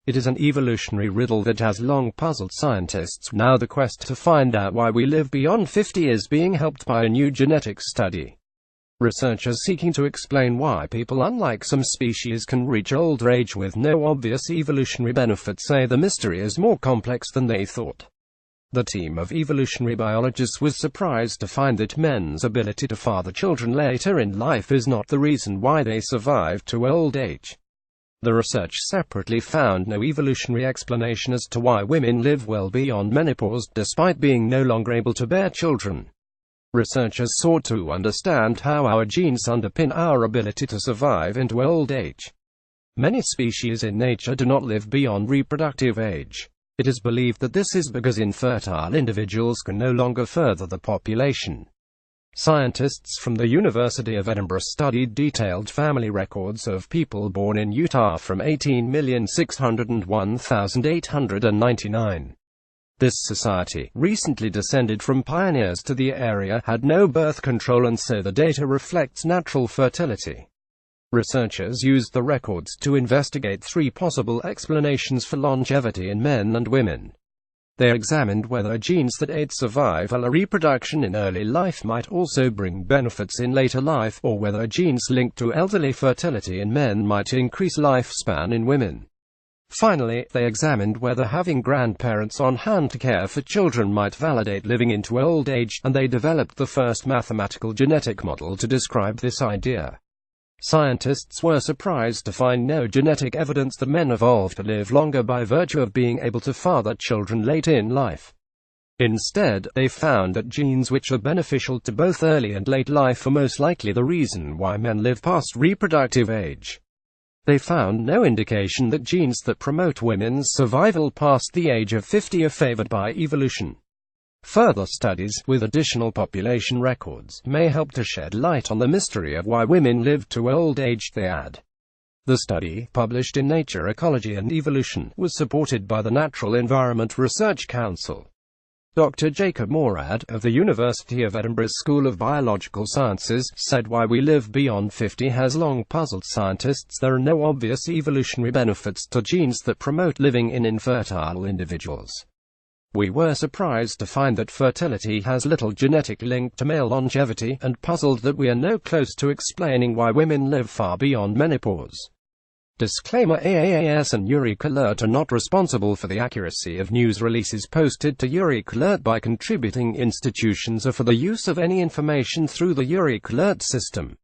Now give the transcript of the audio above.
It is an evolutionary riddle that has long puzzled scientists. Now the quest to find out why we live beyond 50 is being helped by a new genetic study. Researchers seeking to explain why people, unlike some species, can reach older age with no obvious evolutionary benefit say the mystery is more complex than they thought. The team of evolutionary biologists was surprised to find that men's ability to father children later in life is not the reason why they survive to old age. The research separately found no evolutionary explanation as to why women live well beyond menopause, despite being no longer able to bear children. Researchers sought to understand how our genes underpin our ability to survive into old age. Many species in nature do not live beyond reproductive age. It is believed that this is because infertile individuals can no longer further the population. Scientists from the University of Edinburgh studied detailed family records of people born in Utah from 18,601,899. This society, recently descended from pioneers to the area, had no birth control, and so the data reflects natural fertility. Researchers used the records to investigate three possible explanations for longevity in men and women. They examined whether genes that aid survival or reproduction in early life might also bring benefits in later life, or whether genes linked to elderly fertility in men might increase lifespan in women. Finally, they examined whether having grandparents on hand to care for children might validate living into old age, and they developed the first mathematical genetic model to describe this idea. Scientists were surprised to find no genetic evidence that men evolved to live longer by virtue of being able to father children late in life. Instead, they found that genes which are beneficial to both early and late life are most likely the reason why men live past reproductive age. They found no indication that genes that promote women's survival past the age of 50 are favored by evolution. Further studies, with additional population records, may help to shed light on the mystery of why women live to old age, they add. The study, published in Nature Ecology and Evolution, was supported by the Natural Environment Research Council. Dr. Jacob Morad, of the University of Edinburgh School of Biological Sciences, said why we live beyond 50 has long puzzled scientists. There are no obvious evolutionary benefits to genes that promote living in infertile individuals. We were surprised to find that fertility has little genetic link to male longevity, and puzzled that we are no close to explaining why women live far beyond menopause. Disclaimer: AAAS and Eureka Alert are not responsible for the accuracy of news releases posted to Eureka Alert by contributing institutions or for the use of any information through the Eureka Alert system.